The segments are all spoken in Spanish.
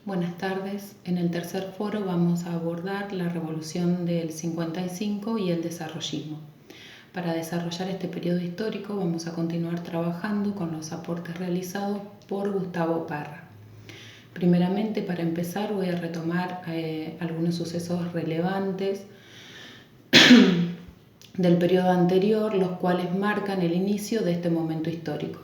Buenas tardes. En el tercer foro vamos a abordar la revolución del 55 y el desarrollismo. Para desarrollar este periodo histórico vamos a continuar trabajando con los aportes realizados por Gustavo Parra. Primeramente, para empezar, voy a retomar algunos sucesos relevantes del periodo anterior, los cuales marcan el inicio de este momento histórico.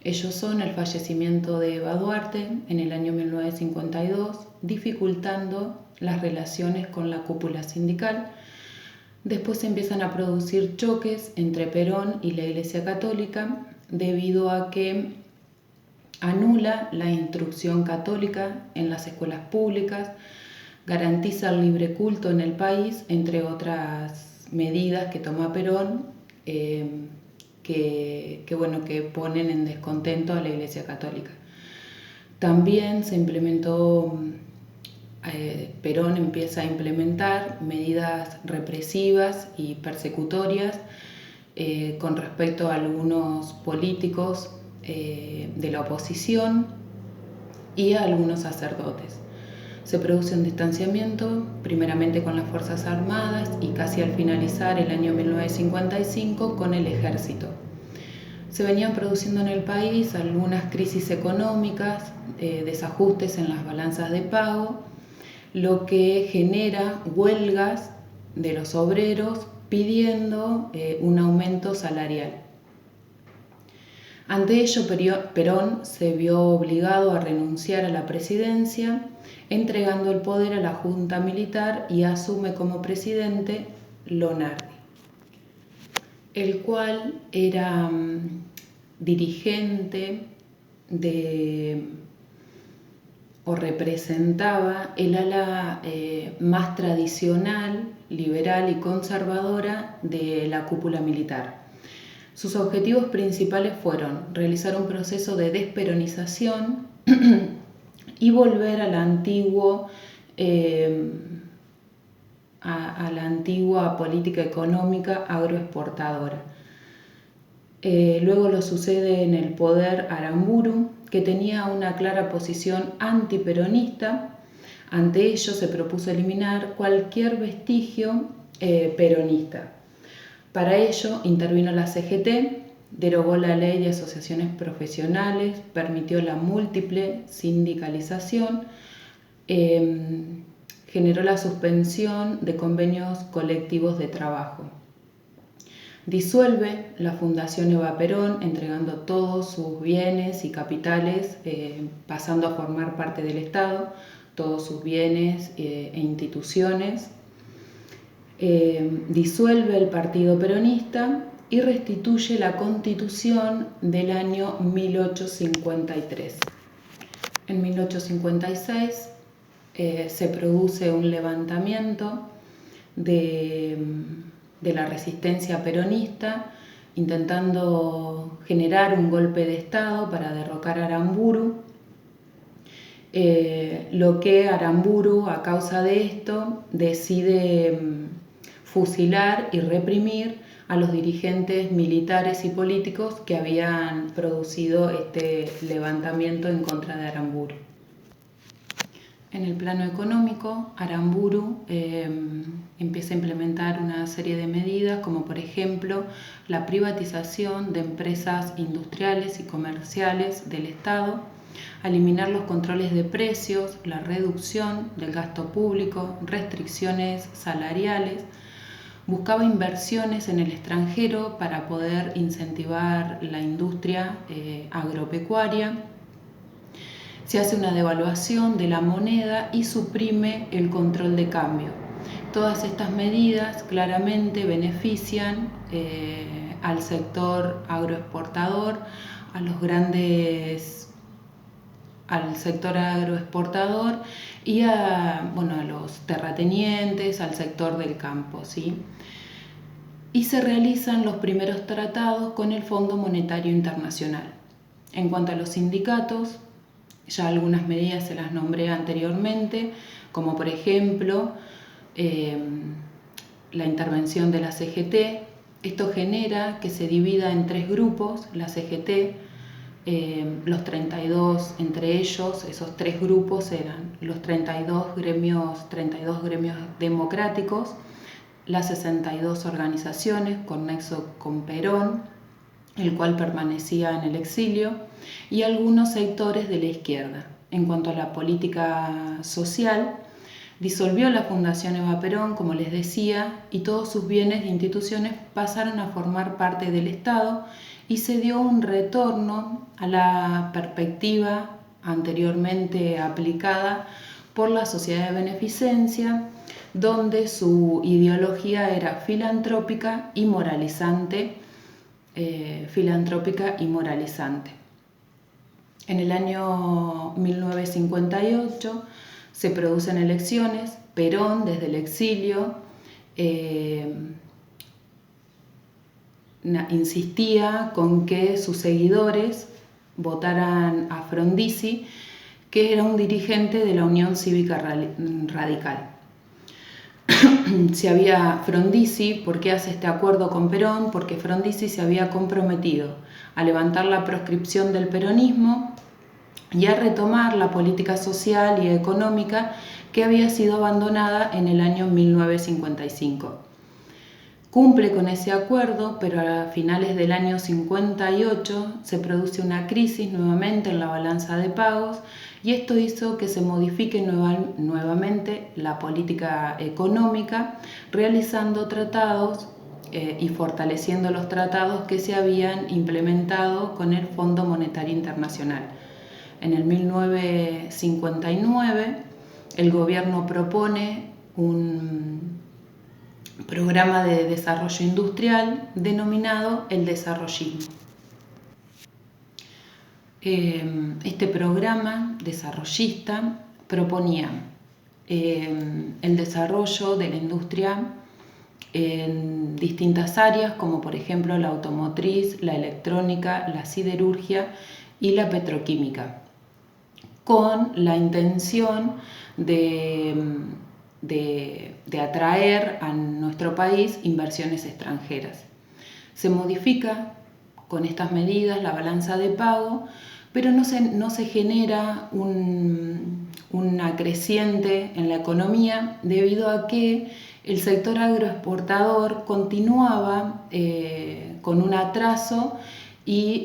Ellos son el fallecimiento de Eva Duarte en el año 1952, dificultando las relaciones con la cúpula sindical. Después se empiezan a producir choques entre Perón y la Iglesia Católica debido a que anula la instrucción católica en las escuelas públicas, garantiza el libre culto en el país, entre otras medidas que toma Perón, que ponen en descontento a la Iglesia Católica. También se implementó, Perón empieza a implementar medidas represivas y persecutorias con respecto a algunos políticos de la oposición y a algunos sacerdotes. Se produce un distanciamiento, primeramente con las Fuerzas Armadas y casi al finalizar el año 1955 con el Ejército. Se venían produciendo en el país algunas crisis económicas, desajustes en las balanzas de pago, lo que genera huelgas de los obreros pidiendo un aumento salarial. Ante ello, Perón se vio obligado a renunciar a la presidencia, entregando el poder a la Junta Militar y asume como presidente Lonardi, el cual era dirigente o representaba el ala más tradicional, liberal y conservadora de la cúpula militar. Sus objetivos principales fueron realizar un proceso de desperonización y volver a la antigua política económica agroexportadora. Luego lo sucede en el poder Aramburu, que tenía una clara posición antiperonista. Ante ello se propuso eliminar cualquier vestigio peronista. Para ello intervino la CGT, derogó la ley de asociaciones profesionales, permitió la múltiple sindicalización, generó la suspensión de convenios colectivos de trabajo. Disuelve la Fundación Eva Perón, entregando todos sus bienes y capitales, pasando a formar parte del Estado, todos sus bienes e instituciones. Disuelve el Partido Peronista y restituye la Constitución del año 1853. En 1856 se produce un levantamiento de la resistencia peronista, intentando generar un golpe de Estado para derrocar a Aramburu, lo que Aramburu, a causa de esto, decide fusilar y reprimir a los dirigentes militares y políticos que habían producido este levantamiento en contra de Aramburu. En el plano económico, Aramburu empieza a implementar una serie de medidas, como por ejemplo la privatización de empresas industriales y comerciales del Estado, eliminar los controles de precios, la reducción del gasto público, restricciones salariales. Buscaba inversiones en el extranjero para poder incentivar la industria agropecuaria. Se hace una devaluación de la moneda y suprime el control de cambio. Todas estas medidas claramente benefician al sector agroexportador, al sector agroexportador y a los terratenientes, al sector del campo, ¿sí? Y se realizan los primeros tratados con el Fondo Monetario Internacional. En cuanto a los sindicatos, ya algunas medidas se las nombré anteriormente, como por ejemplo la intervención de la CGT. Esto genera que se divida en tres grupos, la CGT, los 32, entre ellos, esos tres grupos eran los 32 gremios democráticos, las 62 organizaciones con nexo con Perón, el cual permanecía en el exilio, y algunos sectores de la izquierda. En cuanto a la política social, disolvió la Fundación Eva Perón, como les decía, y todos sus bienes e instituciones pasaron a formar parte del Estado y se dio un retorno a la perspectiva anteriormente aplicada por la sociedad de beneficencia, donde su ideología era filantrópica y moralizante. En el año 1958 se producen elecciones. Perón, desde el exilio, insistía con que sus seguidores votaran a Frondizi, que era un dirigente de la Unión Cívica Radical. Frondizi, ¿por qué hace este acuerdo con Perón? Porque Frondizi se había comprometido a levantar la proscripción del peronismo y a retomar la política social y económica que había sido abandonada en el año 1955. Cumple con ese acuerdo, pero a finales del año 58 se produce una crisis nuevamente en la balanza de pagos y esto hizo que se modifique nuevamente la política económica, realizando tratados y fortaleciendo los tratados que se habían implementado con el Fondo Monetario Internacional. En el 1959 el gobierno propone un programa de desarrollo industrial denominado el desarrollismo. Este programa desarrollista proponía el desarrollo de la industria en distintas áreas, como por ejemplo la automotriz, la electrónica, la siderurgia y la petroquímica, con la intención de atraer a nuestro país inversiones extranjeras. Se modifica con estas medidas la balanza de pago, pero no se genera una creciente en la economía debido a que el sector agroexportador continuaba con un atraso y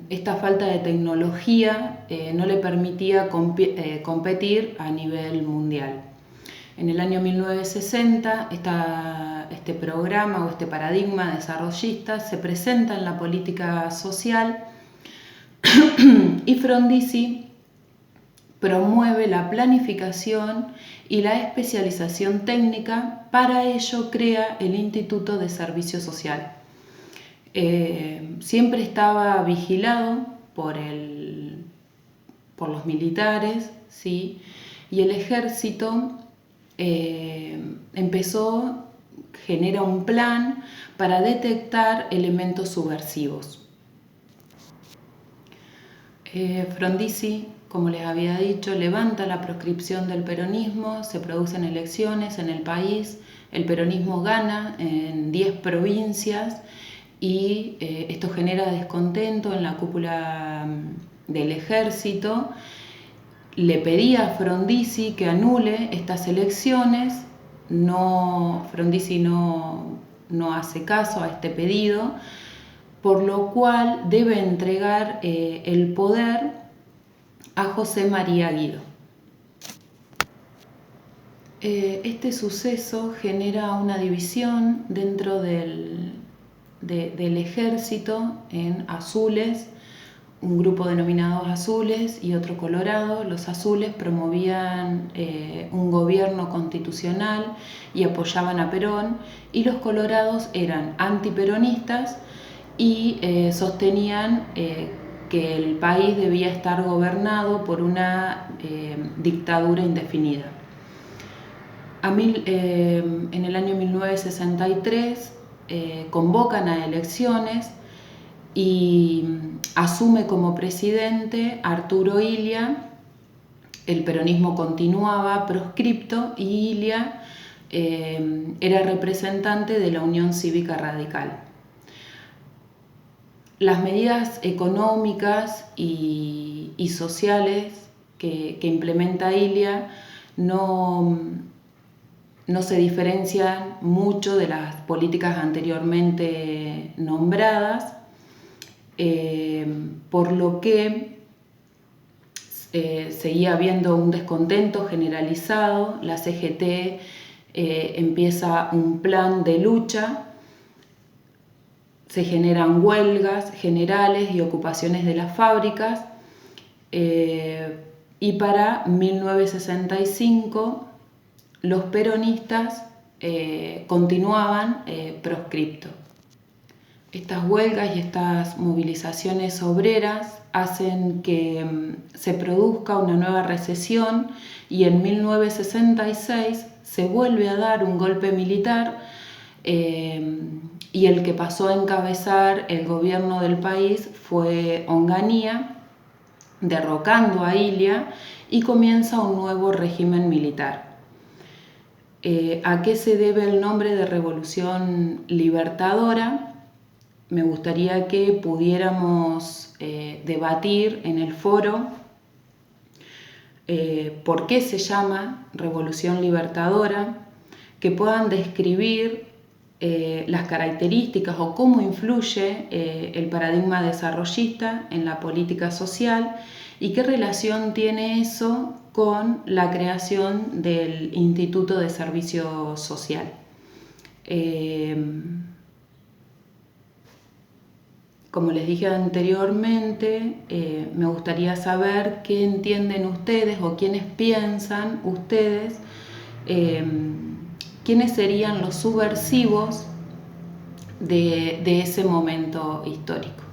esta falta de tecnología no le permitía competir a nivel mundial. En el año 1960 este programa o este paradigma desarrollista se presenta en la política social y Frondizi promueve la planificación y la especialización técnica. Para ello crea el Instituto de Servicio Social. Siempre estaba vigilado por los militares, ¿sí? Y el ejército genera un plan para detectar elementos subversivos. Frondizi, como les había dicho, levanta la proscripción del peronismo, se producen elecciones en el país, el peronismo gana en 10 provincias y esto genera descontento en la cúpula del ejército. Le pedía a Frondizi que anule estas elecciones, Frondizi no hace caso a este pedido, por lo cual debe entregar el poder a José María Guido. Este suceso genera una división dentro del ejército en azules, un grupo denominados azules y otro colorado. Los azules promovían un gobierno constitucional y apoyaban a Perón, y los colorados eran antiperonistas y sostenían que el país debía estar gobernado por una dictadura indefinida. En el año 1963 convocan a elecciones y asume como presidente Arturo Illia. El peronismo continuaba proscripto y Illia era representante de la Unión Cívica Radical. las medidas económicas y sociales que implementa Ilia no se diferencian mucho de las políticas anteriormente nombradas, por lo que seguía habiendo un descontento generalizado. La CGT empieza un plan de lucha, se generan huelgas generales y ocupaciones de las fábricas, y para 1965 los peronistas continuaban proscripto. Estas huelgas y estas movilizaciones obreras hacen que se produzca una nueva recesión, y en 1966 se vuelve a dar un golpe militar, y el que pasó a encabezar el gobierno del país fue Onganía, derrocando a Ilia, y comienza un nuevo régimen militar. ¿A qué se debe el nombre de Revolución Libertadora? Me gustaría que pudiéramos debatir en el foro por qué se llama Revolución Libertadora, que puedan describir las características o cómo influye el paradigma desarrollista en la política social, y qué relación tiene eso con la creación del Instituto de Servicio Social. Como les dije anteriormente, me gustaría saber qué entienden ustedes o quiénes piensan ustedes, quiénes serían los subversivos de ese momento histórico.